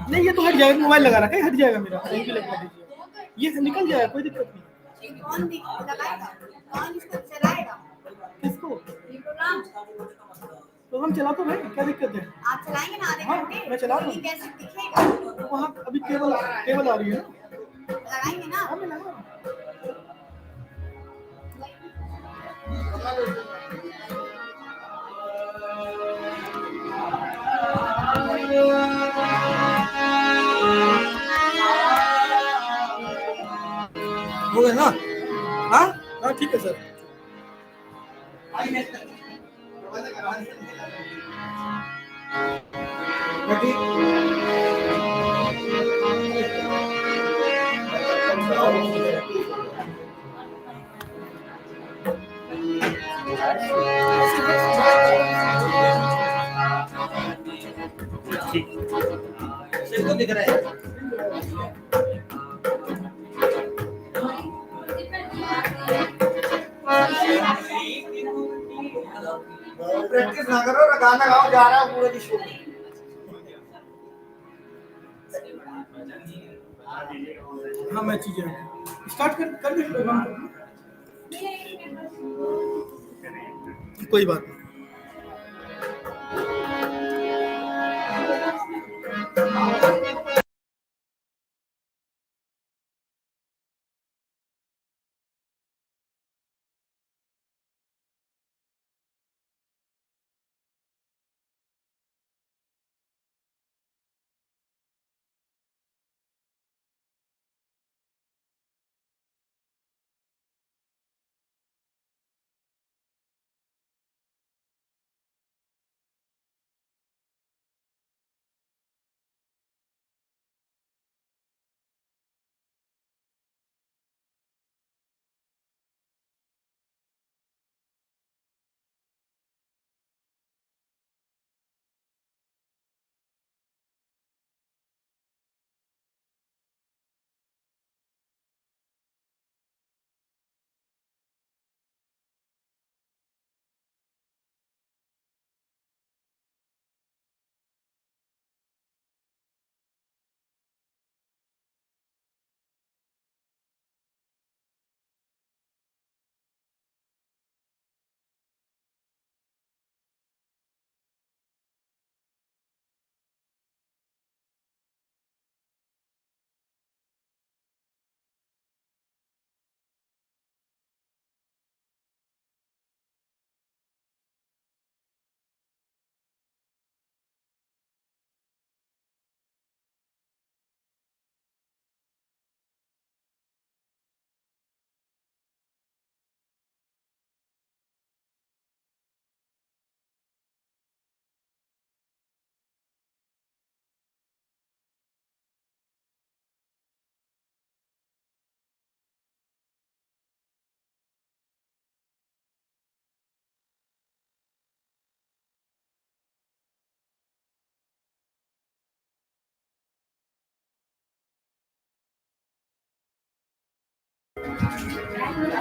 नहीं ये तो हट जाएगा, मोबाइल लगा रखा है, हट जाएगा मेरा, यहीं पे लगवा दीजिए, ये निकल जाएगा, कोई दिक्कत नहीं। कौन लगाएगा, कौन इसको चलाएगा, किसको, ये प्रोग्राम, तो हम चला तो रहे, क्या दिक्कत है, आप चलाएंगे ना आधे घंटे, मैं चला रहा हूँ, कैसे दिखेगा, वहाँ अभी केबल केबल आ रही है ना, लगाएंगे ना, हाँ मैं लगा रहा हूँ। हो गया ना, हाँ हाँ ठीक है सर। दिख रहा है प्रैक्टिस ना करो, गाना गाओ, जा रहा हूँ पूरे विश्व में। हाँ मैं चीजें स्टार्ट कर दे प्रोग्राम, कोई बात नहीं।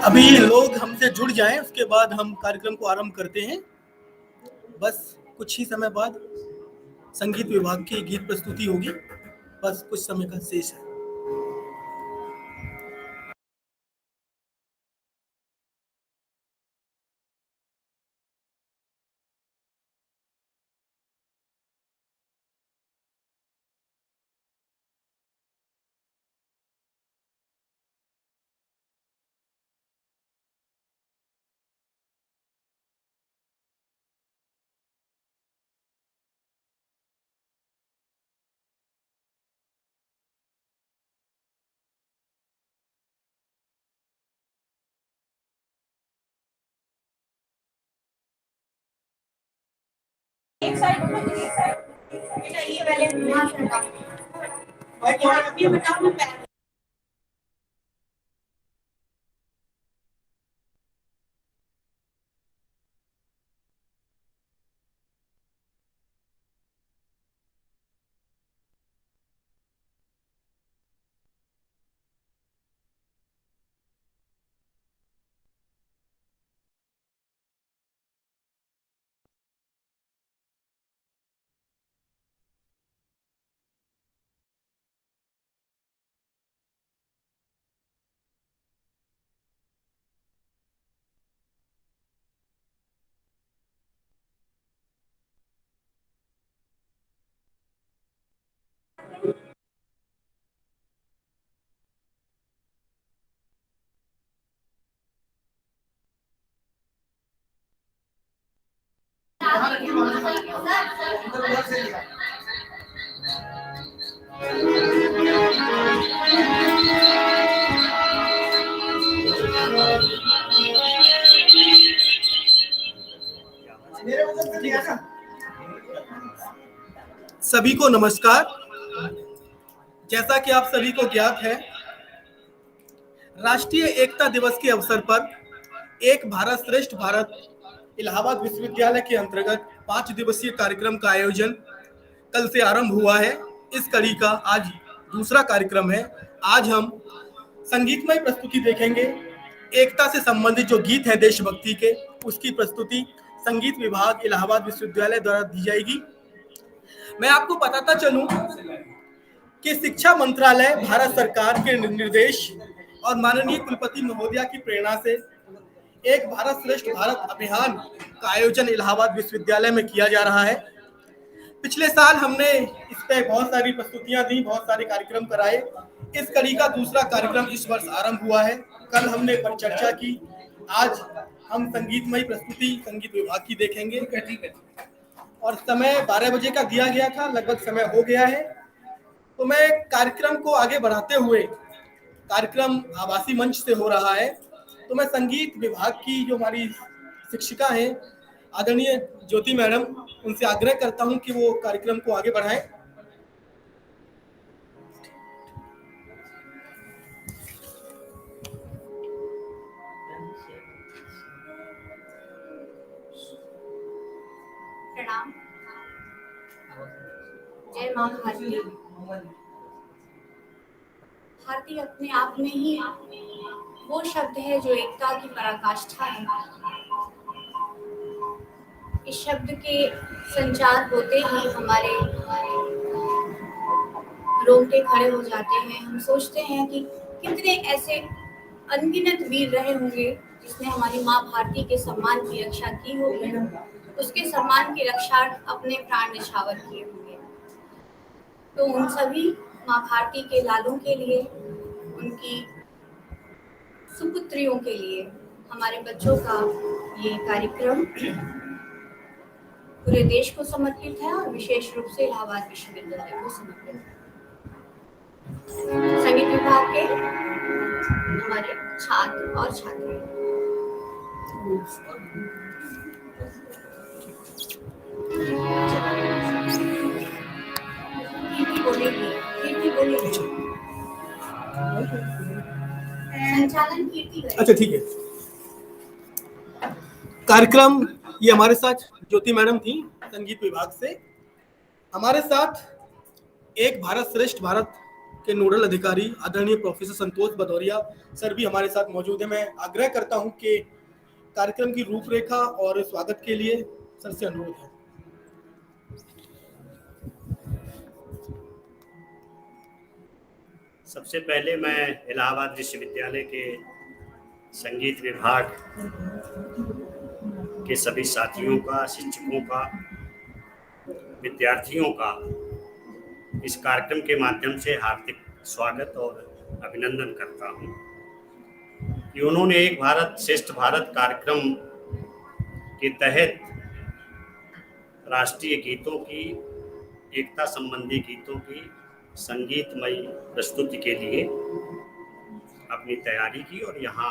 अभी लोग हमसे जुड़ जाएं, उसके बाद हम कार्यक्रम को आरंभ करते हैं। बस कुछ ही समय बाद संगीत विभाग की गीत प्रस्तुति होगी, बस कुछ समय का शेष है। एक साइड एक साइड ये वाले बताओ। सभी को नमस्कार। जैसा कि आप सभी को ज्ञात है, राष्ट्रीय एकता दिवस के अवसर पर एक भारत श्रेष्ठ भारत इलाहाबाद विश्वविद्यालय के अंतर्गत 5 दिवसीय कार्यक्रम का आयोजन कल से आरंभ हुआ है। इस कड़ी का आज दूसरा कार्यक्रम है। आज हम संगीतमय प्रस्तुति देखेंगे। एकता से संबंधित जो गीत है देशभक्ति के, उसकी प्रस्तुति संगीत विभाग इलाहाबाद विश्वविद्यालय द्वारा दी जाएगी। मैं आपको बताता चलूं कि शिक्षा मंत्रालय भारत सरकार के निर्देश और माननीय कुलपति महोदया की प्रेरणा से एक भारत श्रेष्ठ भारत अभियान का आयोजन इलाहाबाद विश्वविद्यालय में किया जा रहा है। पिछले साल हमने इस पे बहुत सारी प्रस्तुतियां दी, बहुत सारे कार्यक्रम कराए। इस कड़ी का दूसरा कार्यक्रम इस वर्ष आरंभ हुआ है। कल हमने परिचर्चा की, आज हम संगीतमय प्रस्तुति संगीत विभाग की देखेंगे और समय 12 बजे का दिया गया था, लगभग समय हो गया है। तो मैं कार्यक्रम को आगे बढ़ाते हुए, कार्यक्रम आभासी मंच से हो रहा है, तो मैं संगीत विभाग की जो हमारी शिक्षिका हैं आदरणीय ज्योति मैडम, उनसे आग्रह करता हूं कि वो कार्यक्रम को आगे बढ़ाएं। प्रणाम। जय मां भारती। भारती अपने आप में ही वो शब्द है जो एकता की पराकाष्ठा है। इस शब्द के संचार होते ही हमारे रोंगटे खड़े हो जाते हैं। हम सोचते हैं कि कितने ऐसे अनगिनत वीर रहे होंगे जिसने हमारी माँ भारती के सम्मान की रक्षा की होगी, उसके सम्मान की रक्षा अपने प्राण निछावर किए होंगे। तो उन सभी माँ भारती के लालों के लिए, उनकी सुपुत्रियों के लिए हमारे बच्चों का ये कार्यक्रम पूरे देश को समर्पित है और विशेष रूप से इलाहाबाद विश्वविद्यालय को समर्पित है। संगीत विभाग के हमारे छात्र और छात्राएं। कीर्ति बोलेगी। संचालन कीर्ति करेगी। अच्छा, ठीक है। कार्यक्रम ये हमारे साथ ज्योति मैडम थी संगीत विभाग से। हमारे साथ एक भारत श्रेष्ठ भारत के नोडल अधिकारी आदरणीय प्रोफेसर संतोष भदौरिया सर भी हमारे साथ मौजूद है। मैं आग्रह करता हूं कि कार्यक्रम की रूपरेखा और स्वागत के लिए सर से अनुरोध है। सबसे पहले मैं इलाहाबाद विश्वविद्यालय के संगीत विभाग के सभी साथियों का, शिक्षकों का, विद्यार्थियों का इस कार्यक्रम के माध्यम से हार्दिक स्वागत और अभिनंदन करता हूं कि उन्होंने एक भारत श्रेष्ठ भारत कार्यक्रम के तहत राष्ट्रीय गीतों की, एकता संबंधी गीतों की संगीतमयी प्रस्तुति के लिए अपनी तैयारी की और यहाँ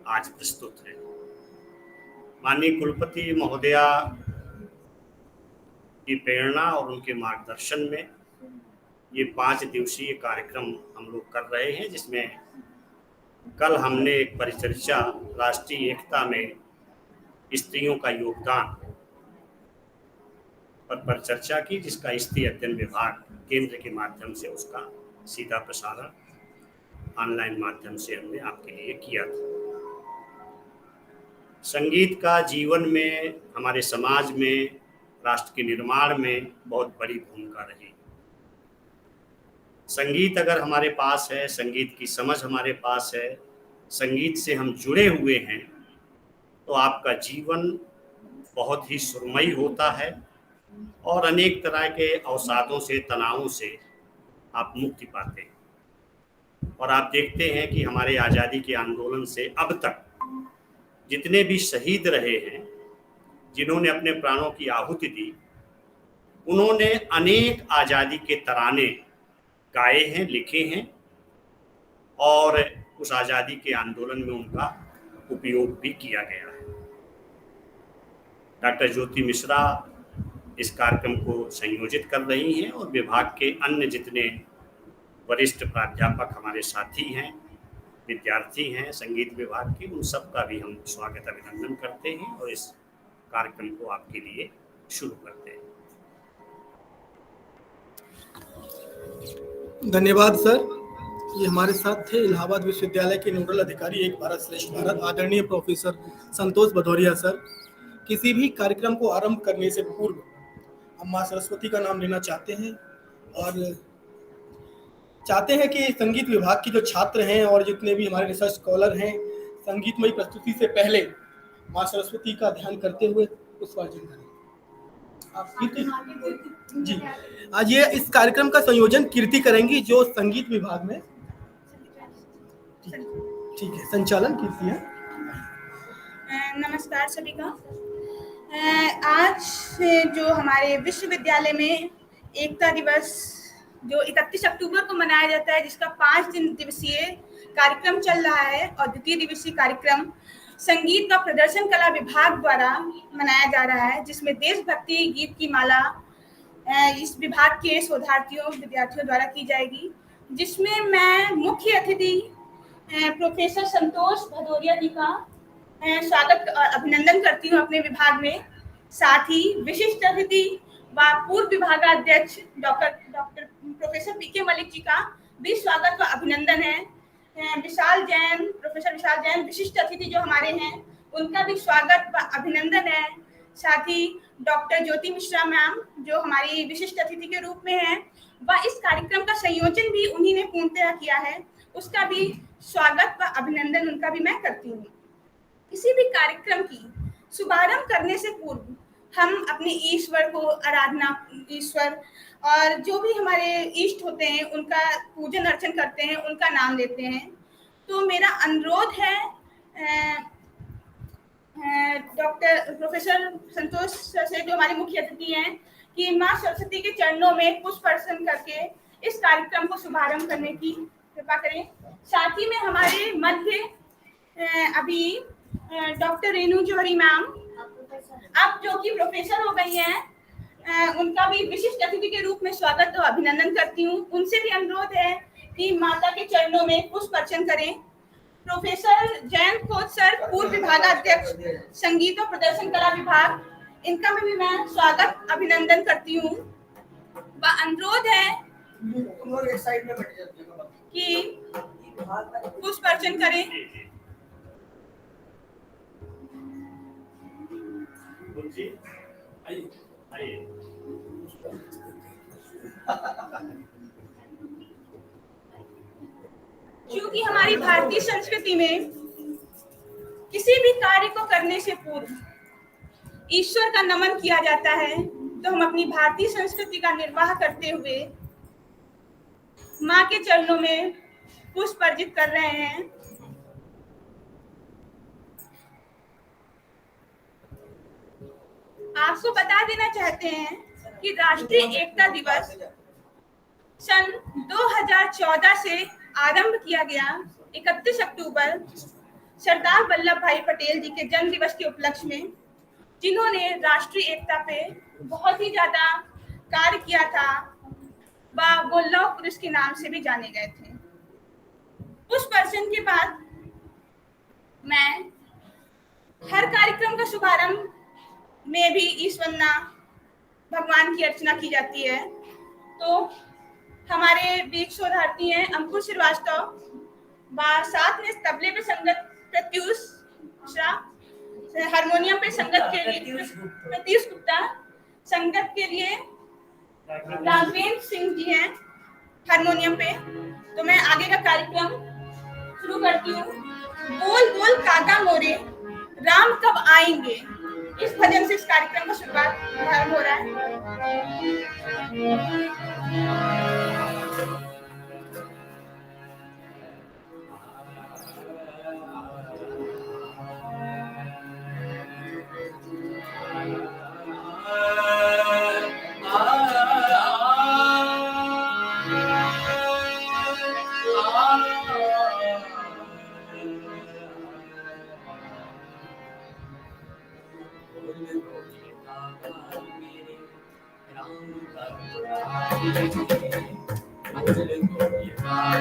आज प्रस्तुत है। माननीय कुलपति महोदया की प्रेरणा और उनके मार्गदर्शन में ये 5 दिवसीय कार्यक्रम हम लोग कर रहे हैं, जिसमें कल हमने एक परिचर्चा राष्ट्रीय एकता में स्त्रियों का योगदान पर परिचर्चा की, जिसका स्त्री अध्ययन विभाग केंद्र के माध्यम से उसका सीधा प्रसारण ऑनलाइन माध्यम से हमने आपके लिए किया था। संगीत का जीवन में, हमारे समाज में, राष्ट्र के निर्माण में बहुत बड़ी भूमिका रही। संगीत अगर हमारे पास है, संगीत की समझ हमारे पास है, संगीत से हम जुड़े हुए हैं, तो आपका जीवन बहुत ही सुरमयी होता है और अनेक तरह के अवसादों से, तनावों से आप मुक्ति पाते हैं। और आप देखते हैं कि हमारे आज़ादी के आंदोलन से अब तक जितने भी शहीद रहे हैं, जिन्होंने अपने प्राणों की आहुति दी, उन्होंने अनेक आज़ादी के तराने गाए हैं, लिखे हैं, और उस आज़ादी के आंदोलन में उनका उपयोग भी किया गया है। डॉक्टर ज्योति मिश्रा इस कार्यक्रम को संयोजित कर रही हैं और विभाग के अन्य जितने वरिष्ठ प्राध्यापक हमारे साथी हैं, विद्यार्थी हैं संगीत विभाग के, उन सब का भी हम स्वागत अभिनंदन करते हैं और इस कार्यक्रम को आपके लिए शुरू करते हैं। धन्यवाद सर। ये हमारे साथ थे इलाहाबाद विश्वविद्यालय के नोडल अधिकारी एक भारत श्रेष्ठ भारत आदरणीय प्रोफेसर संतोष भदौरिया सर। किसी भी कार्यक्रम को आरंभ करने से पूर्व हम माँ सरस्वती का नाम लेना चाहते हैं और चाहते हैं कि संगीत विभाग के जो छात्र हैं और जितने भी हमारे रिसर्च स्कॉलर हैं, संगीतमयी प्रस्तुति से पहले माँ सरस्वती का ध्यान करते हुए पुष्पार्चन करें। आप कीर्ति जी, आज ये इस कार्यक्रम का संयोजन कीर्ति करेंगी जो संगीत विभाग में, ठीक है, संचालन कीर्ति है। नमस्कार सभी का। आज जो हमारे विश्वविद्यालय में एकता दिवस जो 31 अक्टूबर को मनाया जाता है, जिसका 5 दिवसीय कार्यक्रम चल रहा है और द्वितीय दिवसीय कार्यक्रम संगीत व प्रदर्शन कला विभाग द्वारा मनाया जा रहा है, जिसमें देशभक्ति गीत की माला इस विभाग के शोधार्थियों विद्यार्थियों द्वारा की जाएगी, जिसमें मैं मुख्य अतिथि प्रोफेसर संतोष भदौरिया जी का स्वागत और अभिनंदन करती हूँ अपने विभाग में। साथ ही विशिष्ट अतिथि व पूर्व विभागाध्यक्ष डॉक्टर प्रोफेसर पीके मलिक जी का भी स्वागत व अभिनंदन है। प्रोफेसर विशाल जैन विशिष्ट अतिथि जो हमारे हैं, उनका भी स्वागत व अभिनंदन है। साथ ही डॉक्टर ज्योति मिश्रा मैम जो हमारी विशिष्ट अतिथि के रूप में है, व इस कार्यक्रम का संयोजन भी उन्हीं ने पूर्णतः किया है, उसका भी स्वागत व अभिनंदन उनका भी मैं करती हूँ। किसी भी कार्यक्रम की शुभारंभ करने से पूर्व हम अपने ईश्वर को आराधना, ईश्वर और जो भी हमारे इष्ट होते हैं उनका पूजन अर्चन करते हैं, उनका नाम लेते हैं। तो मेरा अनुरोध है डॉक्टर प्रोफेसर संतोष सर से, जो हमारे मुख्य अतिथि हैं, कि माँ सरस्वती के चरणों में पुष्प अर्चन करके इस कार्यक्रम को शुभारंभ करने की कृपा करें। साथ ही में हमारे मध्य अभी डॉक्टर रेणु जौहरी मैम, अब जो कि प्रोफेसर हो गई हैं, उनका भी विशिष्ट अतिथि के रूप में स्वागत और अभिनंदन करती हूँ। उनसे भी अनुरोध है कि माता के चरणों में पुष्प अर्चन करें। प्रोफेसर जैन खोज सर, पूर्व विभागाध्यक्ष संगीत और प्रदर्शन कला विभाग, इनका भी मैं स्वागत अभिनंदन करती हूँ। व अनुरोध है कि पुष्प अर्चन करें। क्योंकि हमारी भारतीय संस्कृति में किसी भी कार्य को करने से पूर्व ईश्वर का नमन किया जाता है, तो हम अपनी भारतीय संस्कृति का निर्वाह करते हुए माँ के चरणों में पुष्प अर्जित कर रहे हैं। आपको बता देना चाहते हैं कि राष्ट्रीय एकता दिवस सन 2014 से आरंभ किया गया। 31 अक्टूबर सरदार वल्लभ भाई पटेल जी के जन्म दिवस के उपलक्ष्य में, जिन्होंने राष्ट्रीय एकता पे बहुत ही ज्यादा कार्य किया था, वो लौह पुरुष के नाम से भी जाने गए थे। उस पर्सन के बाद मैं हर कार्यक्रम का शुभारंभ में भी ईश्वरना भगवान की अर्चना की जाती है। तो हमारे बीच शोधार्थी हैं अंकुर श्रीवास्तव, साथ में तबले पे संगत प्रत्युष मिश्रा, हारमोनियम पे संगत के लिए प्रत्युष गुप्ता, संगत के लिए राघवेंद्र सिंह जी हैं हारमोनियम पे। तो मैं आगे का कार्यक्रम शुरू करती हूँ। बोल बोल काका मोरे राम कब आएंगे, इस भजन से इस कार्यक्रम का शुरुआत प्रारंभ हो रहा है। शबरी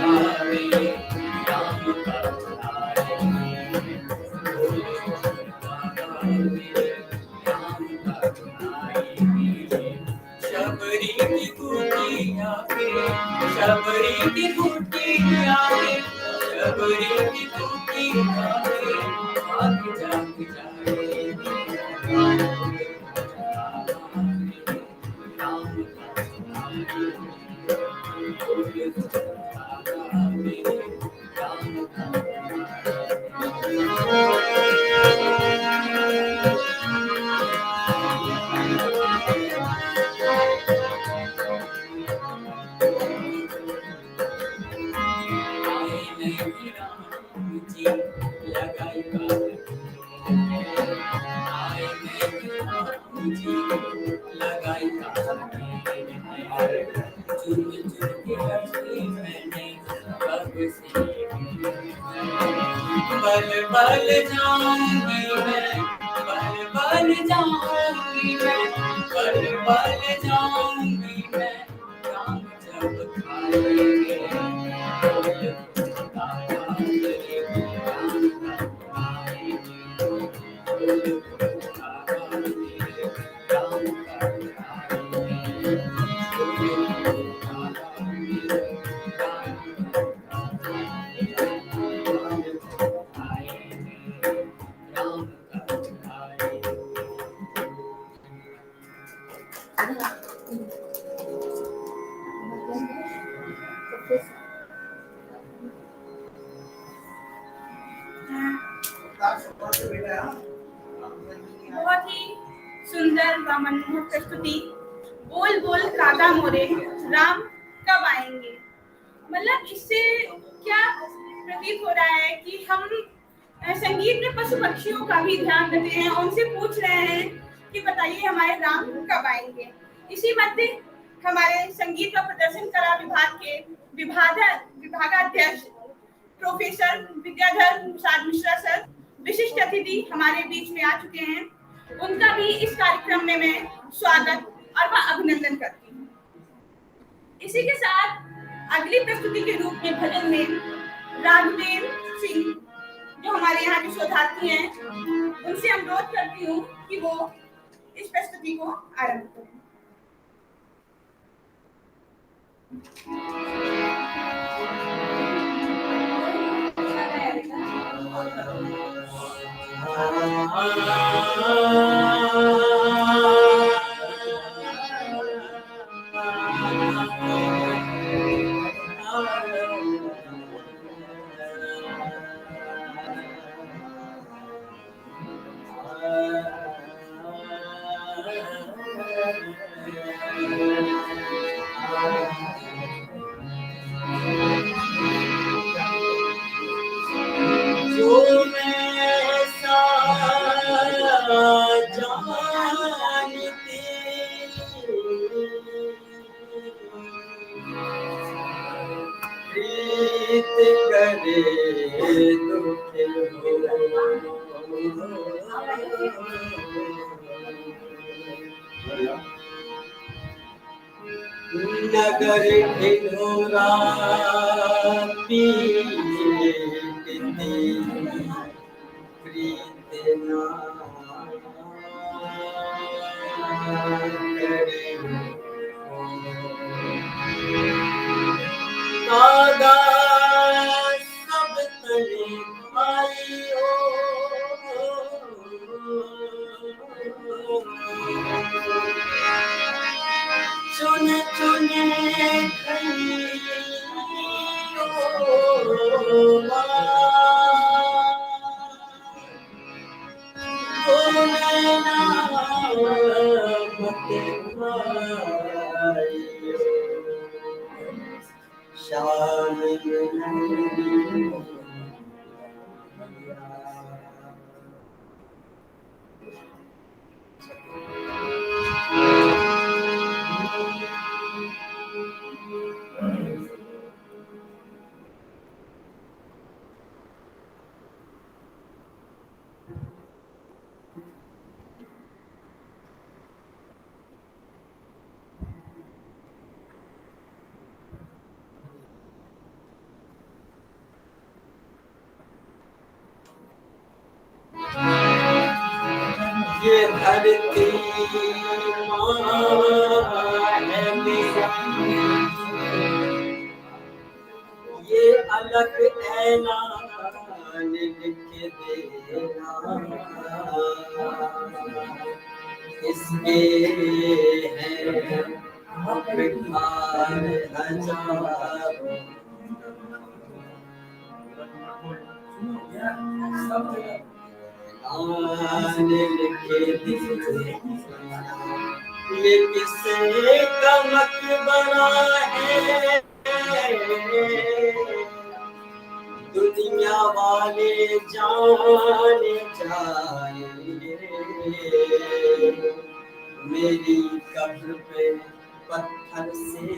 की कुटिया पे, शबरी की कुटिया पे, शबरी की कुटिया पे, आग जाग जाए लगाई लगाई चुन चुन के हंसी मैंने कब से बल बल जाऊंगी मैं, बल बल जाऊंगी मैं, बल बल जाऊंगी मैं, राम जब खाएंगे बहुत ही सुंदर व मनमोहक प्रस्तुति। बोल बोल कागा मोरे, राम कब आएंगे। मतलब इससे क्या प्रतीत हो रहा है कि हम संगीत में पशु पक्षियों का भी ध्यान रखते हैं, उनसे पूछ रहे हैं कि बताइए हमारे राम कब आएंगे। इसी मध्य हमारे संगीत व प्रदर्शन कला विभाग के विभागाध्यक्ष प्रोफेसर विद्याधर प्रसाद मिश्रा सर विशिष्ट अतिथि हमारे बीच में आ चुके हैं। उनका भी इस कार्यक्रम में मैं स्वागत और अभिनंदन करती हूँ। इसी के साथ अगली प्रस्तुति के रूप में भजन में राघवेंद्र सिंह जो हमारे यहाँ के शोधार्थी हैं, उनसे अनुरोध करती हूँ कि वो इस प्रस्तुति को आरंभ करें। जो मैं सारा जानती प्रीत करे दुख नगर ढिढोरा पीटती प्रीत ना करे कागा सब तने आइयो चुन चुन धरती माँ है मेरी, ये अलग ऐलान लिख देना, इसके हैं उपकार हजारों, ऐलान लिख देना, ये किसने का मकबरा है, दुनिया वाले जाने जाएंगे, मेरी कब्र पे पत्थर से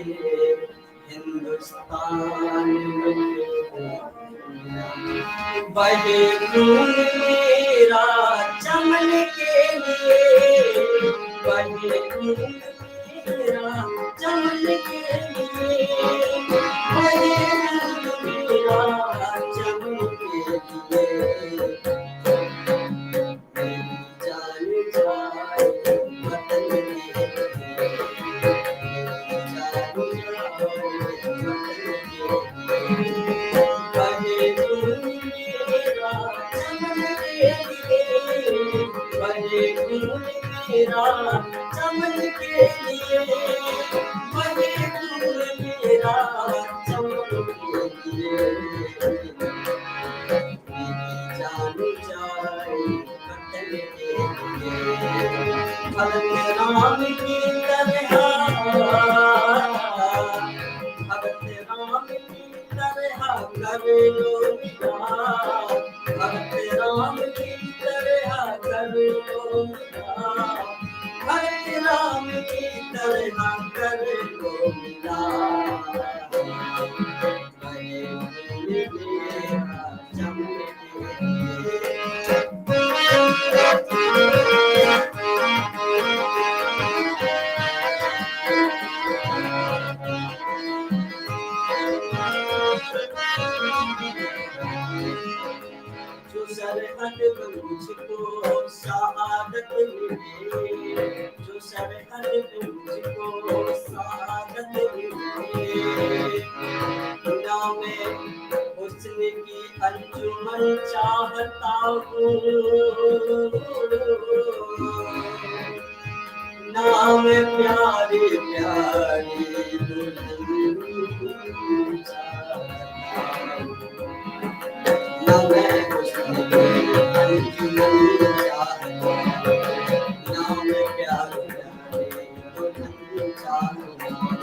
हिंदुस्तान बहे खून मेरा चमन के लिए, बहे खून मेरा चमन के लिए, बहे खून मेरा चमन के लिए, मेरी जान जाए वतन के लिए, बहे खून मेरा चमन के लिए, बहे खून मेरा चमन के लिए, बहे खून मेरा चमन के लिए, मेरी जान जाए वतन के लिए, भगत राम की तरह, भगत राम की तरह कर लो निगाह, भगत राम की तरह कर लो निगाह, भगत राम की तरह कर लो निगाह, बहे खून मेरा चमन के लिए। जो सरहद पे मुझको शहादत मिले, जो सरहद पे मुझको शहादत मिले, नाम हुस्न की अंजुमन चाहता हूँ, नाम प्यारी प्यारी दुल्हन चाहता हूँ, नाम हुस्न की अंजुमन चाहता हूँ, नाम प्यारी प्यारी दुल्हन चाहता हूँ,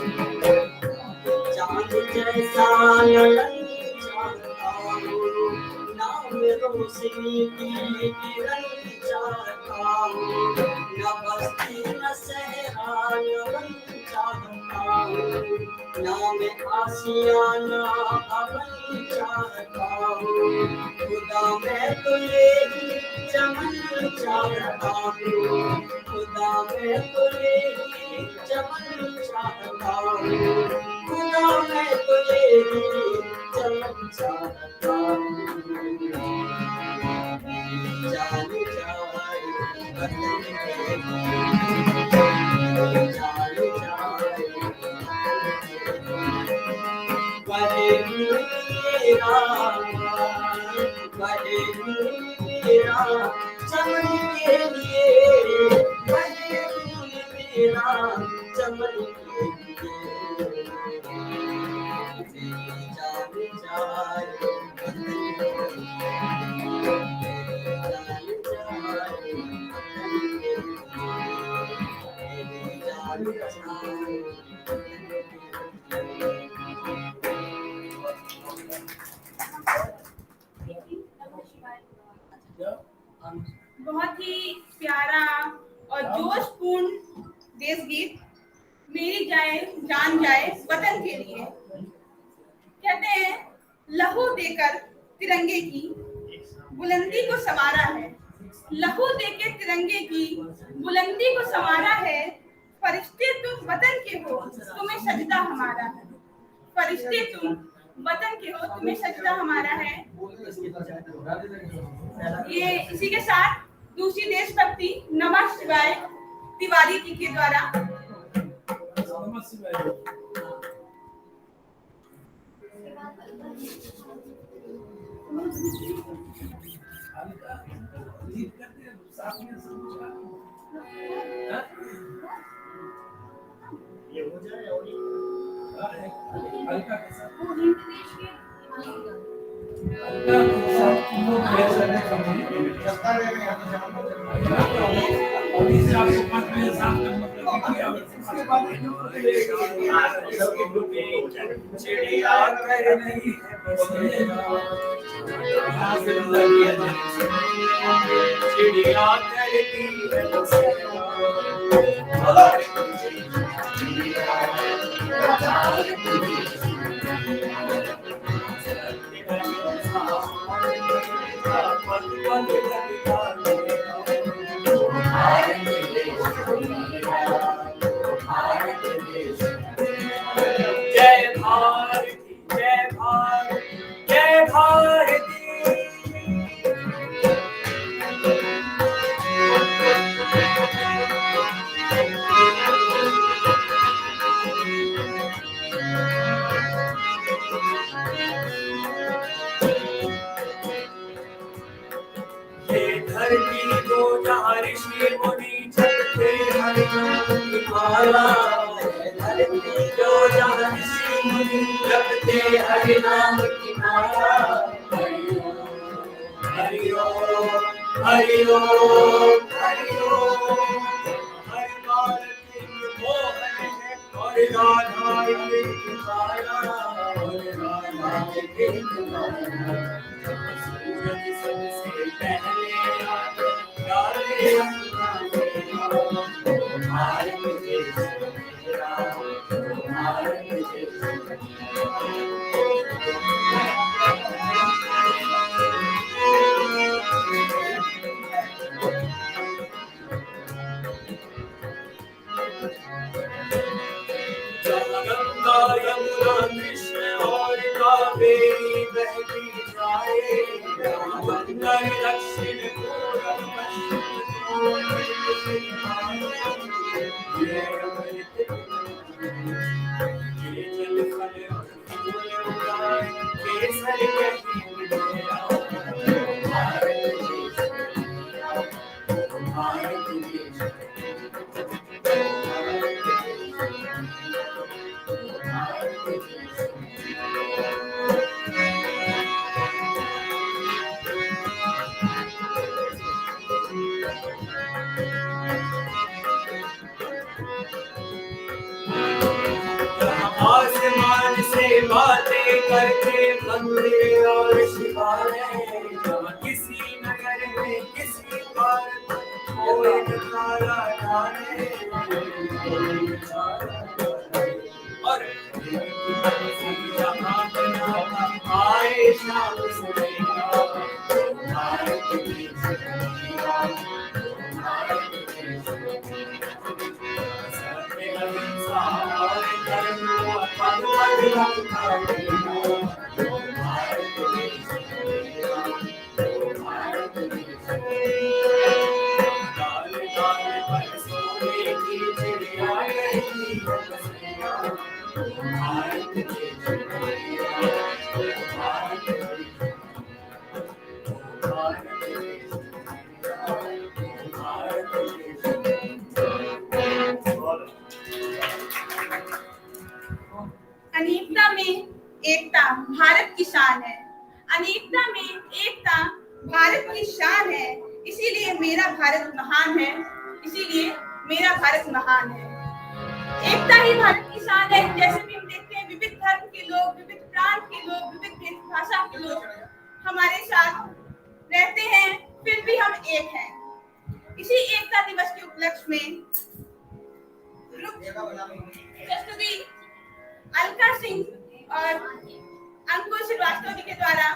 चांद जैसा ललन चाहता हूँ, नाम रोशनी की किरण चाहता हूँ, न बस्ती न सहरा यवन चाहता हूँ, नाम आशियाना अवन चाहता हूँ, खुदा मैं तो यही चमन चाहता हूँ, खुदा मैं तो यही चमन चाहता हूँ, खुदा मैं तो यही चमन चाहता हूँ, मेरी जान जाए वतन के लिए, मेरी जान जाए बहे खून मेरा, बहे खून मेरा चमन के लिए, बहे खून मेरा चमन के लिए, मेरी जान जाए वतन के लिए, मेरी जान जाए वतन के लिए, मेरी जान जाए वतन के लिए। बहुत ही प्यारा और जोशपूर्ण देश गीत मेरी जाए जान जाए वतन के लिए। कहते हैं लहू देकर तिरंगे की बुलंदी को संवारा है, लहू देकर तिरंगे की बुलंदी को संवारा है, फरिश्ते तुम वतन के हो तुम्हें सजदा हमारा है, फरिश्ते तुम वतन के हो तुम्हें सजदा हमारा है। ये इसी के साथ दूसरी देशभक्ति नमः शिवाय तिवारी जी के द्वारा। ये हो जाए और चिड़िया कर नहीं है बसेरा, चिड़िया करती है बसेरा। जय भारती जय भारती जय भारती। ये धरती को जहाँ ऋषि मुनि जपते हरि नाम की माला, धरती को जहाँ ऋषि मुनि जपते हरि नाम की माला। हरि ओम हरि ओम हरि ओम। हर बार मोहन है और राधा एक माला, और राधा एक माला। सूरज सबसे पहले आते डाले भारत देश मेरा, भारत देश गंगा यमुना कृष्ण और कावेरी बहती जाए, उत्तर दक्षिण पूरब पश्चिम ये अमृत ये जल फल फूल उगाए, केसर कहीं मिलेगा। भारत देश भारत देश आसमान से बातें करते मंदिर और शिवालय, जहाँ किसी नगर में किसी पार कोई नजारा जाने, और जहाँ बना आए शाम सवेरा। भारत देश मेरा, भारत देश अनेकता में एकता भारत की शान है। अनेकता में एकता भारत की शान है। इसीलिए मेरा भारत महान है। इसीलिए मेरा भारत महान है। एकता ही भारत की शान है। जैसे भी हम देखते हैं, विविध धर्म के लोग, विविध प्रांत के लोग, विविध भाषा के लोग हमारे साथ रहते हैं, फिर भी हम एक हैं। इसी एकता दिवस के उपलक्ष्य में कस्तूरी अलका सिंह और अंकुश श्रीवास्तव जी के द्वारा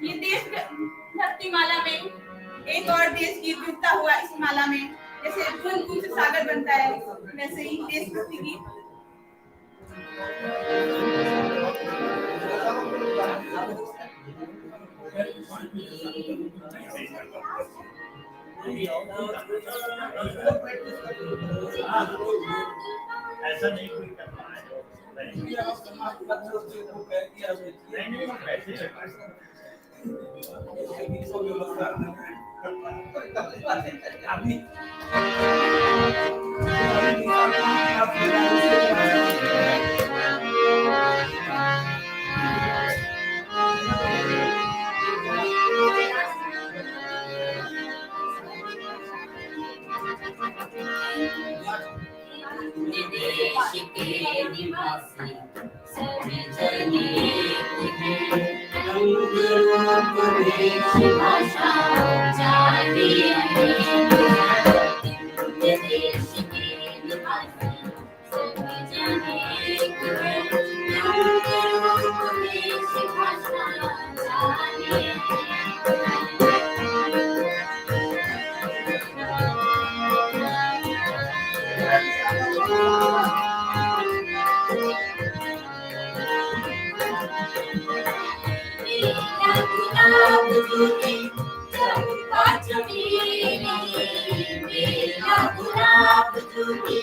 ये देश भक्ति माला में एक और देश गीत जुड़ता हुआ इस माला में, जैसे बूंद बूंद से सागर बनता है, वैसे ही देशभक्ति गीत। ऐसा नहीं कोई करना है। देश के निवासी सभी जने रंग रूप वेश भाषा जाने देश के निवासी सभी जने रंग रूप वेश भाषा जाने चंपा चमेली मेरा गुलाब दूधी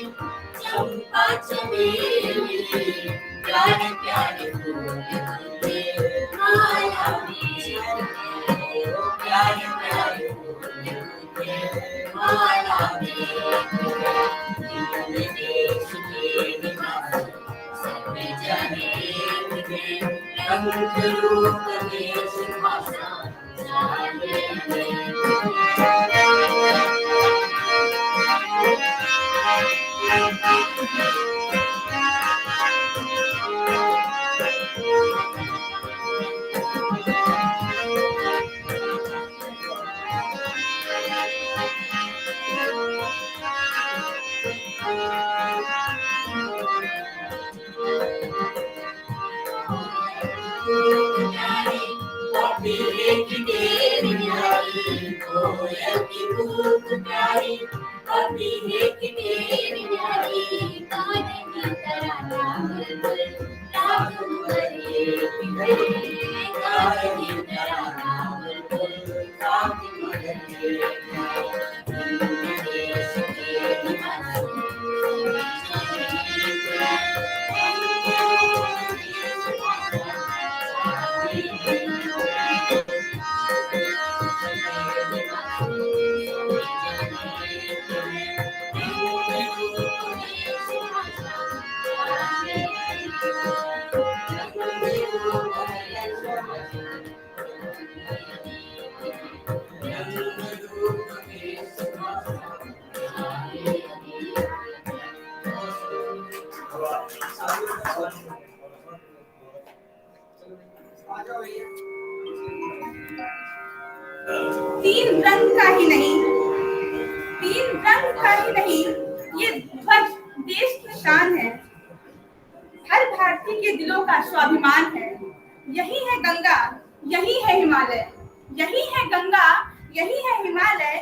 चंपा चमेली प्यारे प्यारे फूल खिलते माला में प्यारे प्यारे फूल खिलते माला में देश के निवासी सभी जने रंग रूप देश भाषा जाने तीन रंग का ही नहीं, ये ध्वज देश की शान है, हर भारतीय के दिलों का स्वाभिमान है। यही है गंगा, यही है हिमालय, यही है गंगा, यही है हिमालय,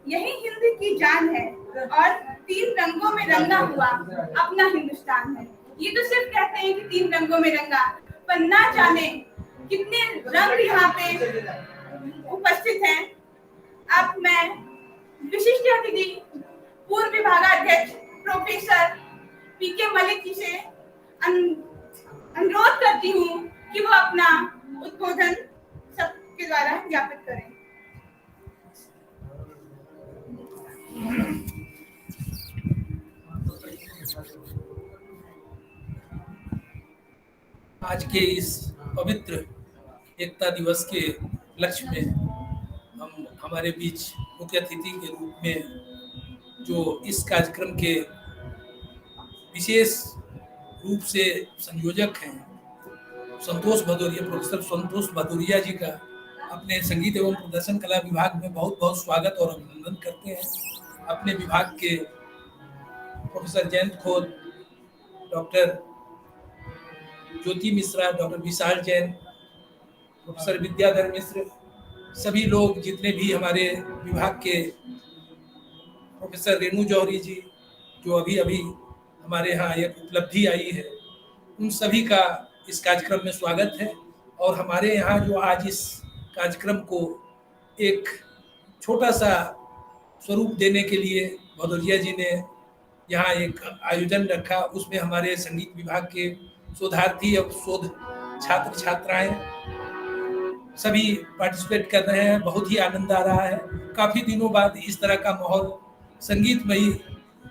यही हिंद की जान है और तीन रंगों में रंगा हुआ अपना हिंदुस्तान है। ये तो सिर्फ कहते हैं कि तीन रंगों में रंगा, पर ना जाने कितने रंग यहाँ पे उपस्थित हैं। अब मैं विशिष्ट अतिथि पूर्व विभागाध्यक्ष प्रोफेसर पीके मलिक जी से अनुरोध करती हूँ कि वो अपना उद्बोधन सबके द्वारा ज्ञापित करें। आज के इस पवित्र एकता दिवस के लक्ष्य में हम हमारे बीच मुख्य अतिथि के रूप में जो इस कार्यक्रम के विशेष रूप से संयोजक हैं संतोष भदौरिया, प्रोफेसर संतोष भदौरिया जी का अपने संगीत एवं प्रदर्शन कला विभाग में बहुत बहुत स्वागत और अभिनंदन करते हैं। अपने विभाग के प्रोफेसर जयंत खोत, डॉक्टर ज्योति मिश्रा, डॉक्टर विशाल जैन प्रोफेसर विद्याधर मिश्र, सभी लोग जितने भी हमारे विभाग के प्रोफेसर रेणु जौहरी जी, जो अभी अभी हमारे यहाँ एक उपलब्धि आई है, उन सभी का इस कार्यक्रम में स्वागत है। और हमारे यहाँ जो आज इस कार्यक्रम को एक छोटा सा स्वरूप देने के लिए भदौरिया जी ने यहाँ एक आयोजन रखा, उसमें हमारे संगीत विभाग के शोधार्थी और शोध छात्र छात्राएं सभी पार्टिसिपेट कर रहे हैं। बहुत ही आनंद आ रहा है। काफ़ी दिनों बाद इस तरह का माहौल संगीतमयी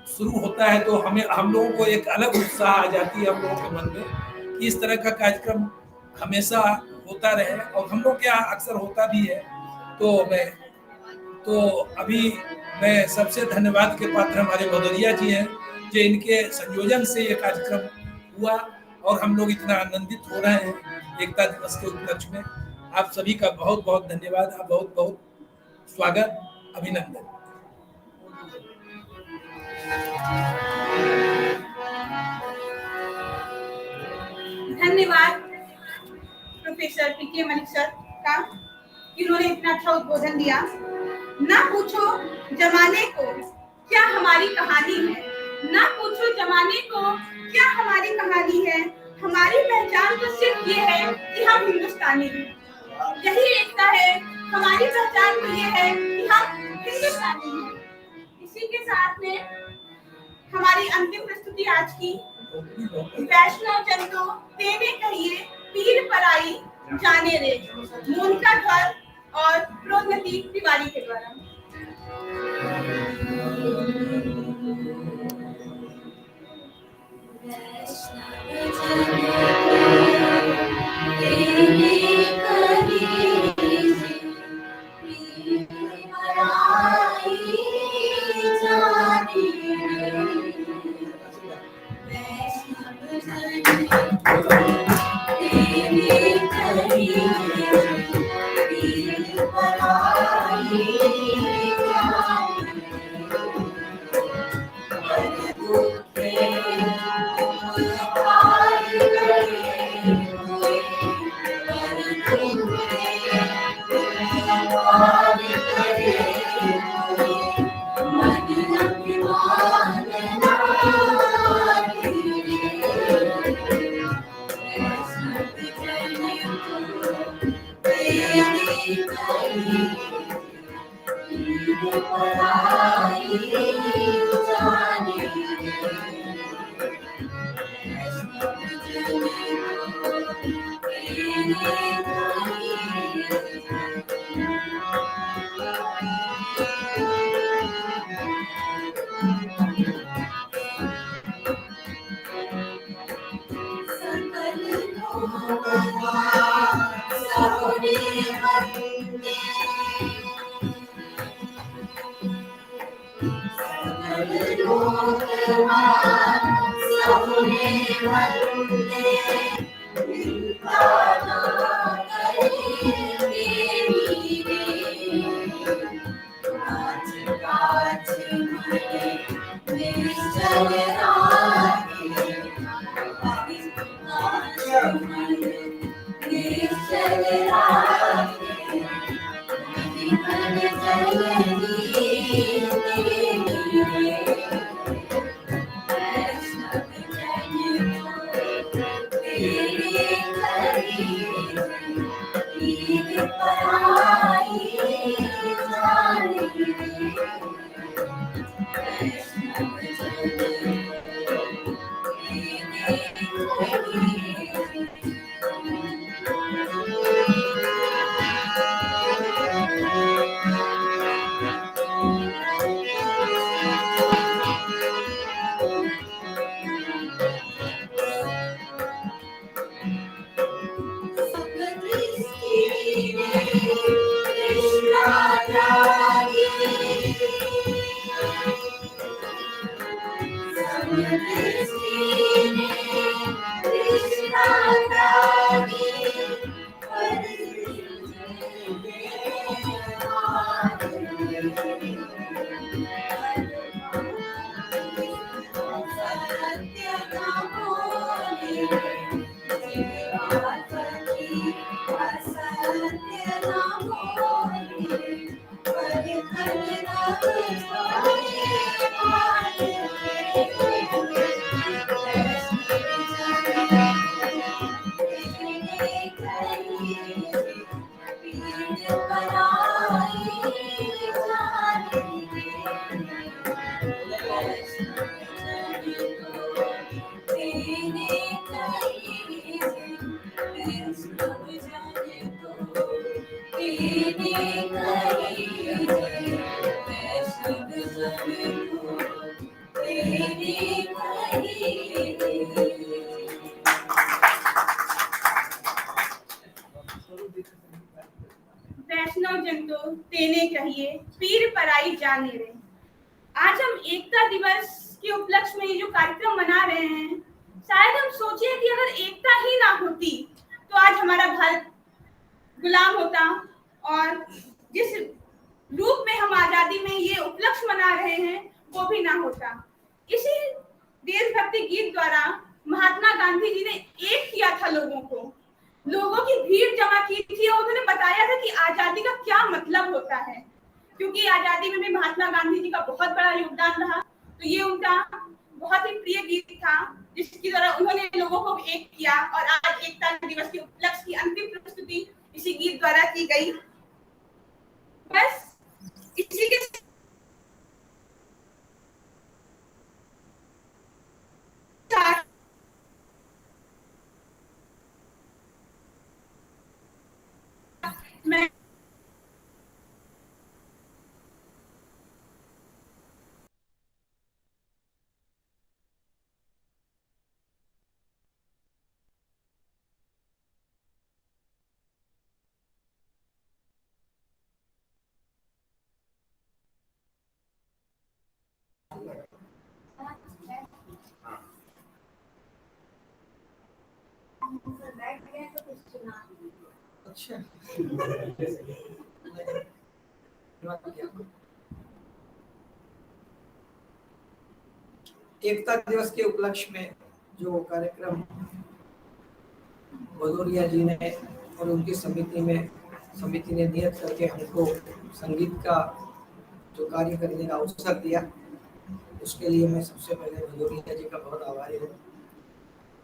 शुरू होता है तो हम लोगों को एक अलग उत्साह आ जाती है हम लोगों के मन में कि इस तरह का कार्यक्रम हमेशा होता रहे, और हम लोग के यहाँ अक्सर होता भी है। तो अभी मैं सबसे धन्यवाद के पात्र हमारे भदौरिया जी हैं, जो इनके संयोजन से ये कार्यक्रम हुआ और हम लोग इतना आनंदित हो रहे हैं एकता दिवस के उपलक्ष्य में। आप सभी का बहुत बहुत धन्यवाद, आप बहुत बहुत स्वागत, अभिनंदन। धन्यवाद प्रोफेसर पीके मलिक सर का, इन्होंने इतना अच्छा उद्बोधन दिया। ना पूछो जमाने को क्या हमारी कहानी है, ना पूछो जमाने को क्या हमारी कहानी है, हमारी पहचान तो सिर्फ ये है कि हम हिंदुस्तानी हैं। यही एकता है, हमारी पहचान तो ये है कि हम हिंदुस्तानी हैं। इसी के साथ में हमारी अंतिम प्रस्तुति आज की वैष्णव जंतो तेरे कहिए पीर पराई जाने रे, मोनिका धर और प्रोन्नति तिवारी के द्वारा। Krishna वैष्णव जन तो तेने कहिए पीर पराई जाने रे। आज हम एकता दिवस के उपलक्ष्य में ये जो कार्यक्रम मना रहे हैं, शायद हम सोचे कि अगर एकता ही ना होती तो आज हमारा भारत गुलाम होता और जिस रूप में हम आजादी में ये उपलक्ष्य मना रहे हैं वो भी ना होता। इसी देशभक्ति गीत द्वारा महात्मा गांधी जी ने एक किया था लोगों की भीड़ जमा की थी और उन्होंने बताया था कि आजादी का क्या मतलब होता है, क्योंकि आजादी में भी महात्मा गांधी जी का बहुत बड़ा योगदान रहा। तो ये उनका बहुत ही प्रिय गीत था जिसकी द्वारा उन्होंने लोगों को एक किया और आज एकता दिवस के उपलक्ष्य की अंतिम प्रस्तुति इसी गीत द्वारा की गई। बस इसी के साथ मैं अच्छा एकता दिवस के उपलक्ष्य में जो कार्यक्रम भदौरिया जी ने और उनकी समिति ने नियत करके हमको संगीत का जो कार्य करने का अवसर दिया, उसके लिए मैं सबसे पहले भदौरिया जी का बहुत आभारी हूँ।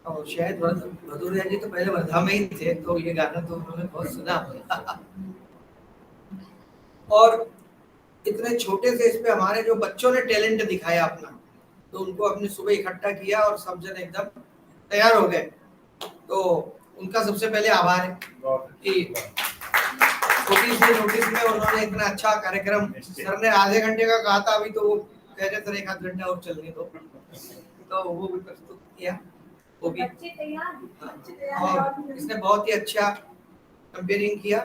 और शायद भदौरिया जी तो पहले वर्धा में ही थे, तो ये गाना तो उन्होंने बहुत सुना। और इतने छोटे से इस पे हमारे जो बच्चों ने टैलेंट दिखाया अपना, तो उनको अपने सुबह इकट्ठा किया और सब जन एकदम तैयार हो गए। तो उनका सबसे पहले आभार है कि छोटी सी नोटिस में उन्होंने इतना अच्छा कार्यक्रम, सर ने आधे घंटे का कहा था, अभी तो वो कह रहे थे 1 आध घंटा और चलने दो, तो वो भी प्रस्तुत किया। वो भी और इसने बहुत ही अच्छा कंपेयरिंग किया।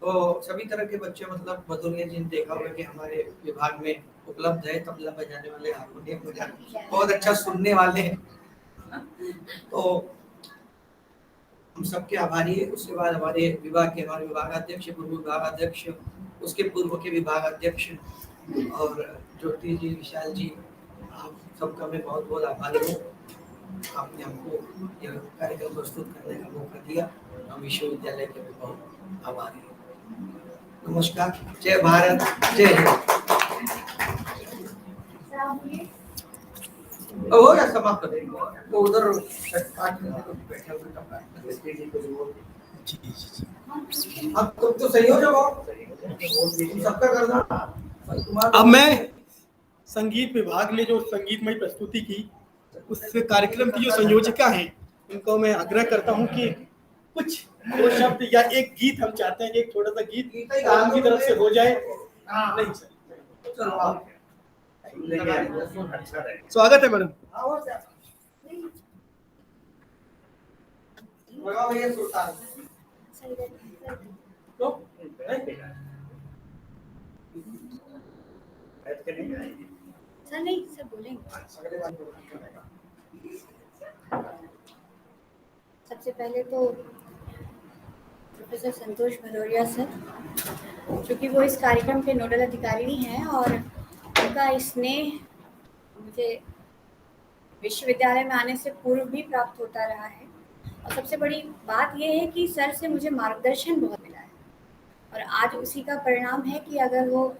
तो सभी तरह के बच्चे, मतलब भदौरिया जी ने देखा होगा कि हमारे विभाग में उपलब्ध है, तबला बजाने वाले, हारमोनियम बजाने, बहुत अच्छा सुनने वाले हैं। तो हम सबके आभारी है। उसके बाद हमारे विभागाध्यक्ष, पूर्व विभागाध्यक्ष, उसके पूर्व के विभागाध्यक्ष और ज्योति जी, विशाल जी, आप सबका मैं बहुत बहुत आभारी हूँ। आपने हमको यह कार्यक्रम प्रस्तुत करने का मौका दिया, हम विश्वविद्यालय के भी बहुत आभारी हैं। नमस्कार, जय भारत, जय हिंद। हो गया, समाप्त कर देंगे। तो उधर बैठे अब तुम तो संयोजक हो, सबका करना। अब मैं संगीत विभाग ने जो संगीतमय प्रस्तुति की, उस कार्यक्रम की जो संयोजिका हैं, उनको मैं आग्रह करता हूं कि कुछ 2 शब्द या एक गीत हम चाहते हैं कि एक छोटा सा गीत उनकी तरफ से हो जाए। नहीं सर, स्वागत है मैडम। सर नहीं, सर बोलेंगे। सबसे पहले तो प्रोफेसर संतोष भदौरिया सर, क्योंकि वो इस कार्यक्रम के नोडल अधिकारी हैं और उनका स्नेह मुझे विश्वविद्यालय में आने से पूर्व भी प्राप्त होता रहा है। और सबसे बड़ी बात यह है कि सर से मुझे मार्गदर्शन बहुत मिला है और आज उसी का परिणाम है कि अगर वो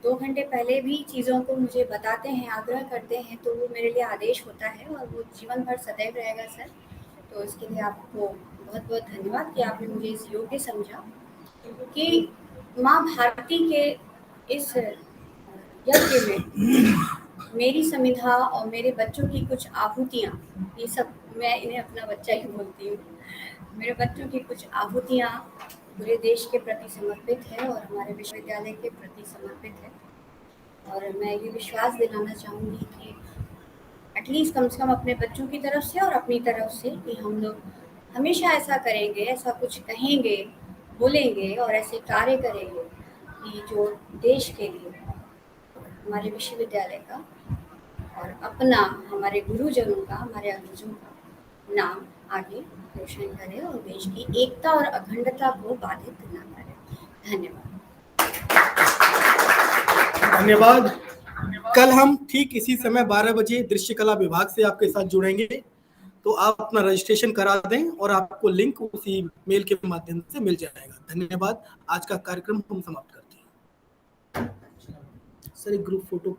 2 घंटे पहले भी चीज़ों को मुझे बताते हैं, आग्रह करते हैं, तो वो मेरे लिए आदेश होता है और वो जीवन भर सदैव रहेगा सर। तो इसके लिए आपको बहुत बहुत धन्यवाद कि आपने मुझे इस योग्य समझा कि माँ भारती के इस यज्ञ में मेरी समिधा और मेरे बच्चों की कुछ आहुतियाँ, ये सब मैं इन्हें अपना बच्चा ही बोलती हूँ, मेरे बच्चों की कुछ आहुतियाँ पूरे देश के प्रति समर्पित है और हमारे विश्वविद्यालय के प्रति समर्पित है। और मैं ये विश्वास दिलाना चाहूँगी कि एटलीस्ट कम से कम अपने बच्चों की तरफ से और अपनी तरफ से कि हम लोग हमेशा ऐसा करेंगे, ऐसा कुछ कहेंगे, बोलेंगे और ऐसे कार्य करेंगे कि जो देश के लिए, हमारे विश्वविद्यालय का और अपना, हमारे गुरुजनों का, हमारे अग्रजों का नाम आगे रोशन करे और देश की एकता और अखंडता को बाधित न करे। धन्यवाद। धन्यवाद। कल हम ठीक इसी समय 12 बजे दृश्य कला विभाग से आपके साथ जुड़ेंगे, तो आप अपना रजिस्ट्रेशन करा दें और आपको लिंक उसी मेल के माध्यम से मिल जाएगा। धन्यवाद। आज का कार्यक्रम हम समाप्त करते हैं। सर एक ग्रुप फोटो।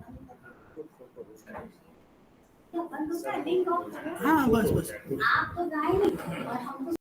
हाँ बस। आप तो गाए नहीं और हमको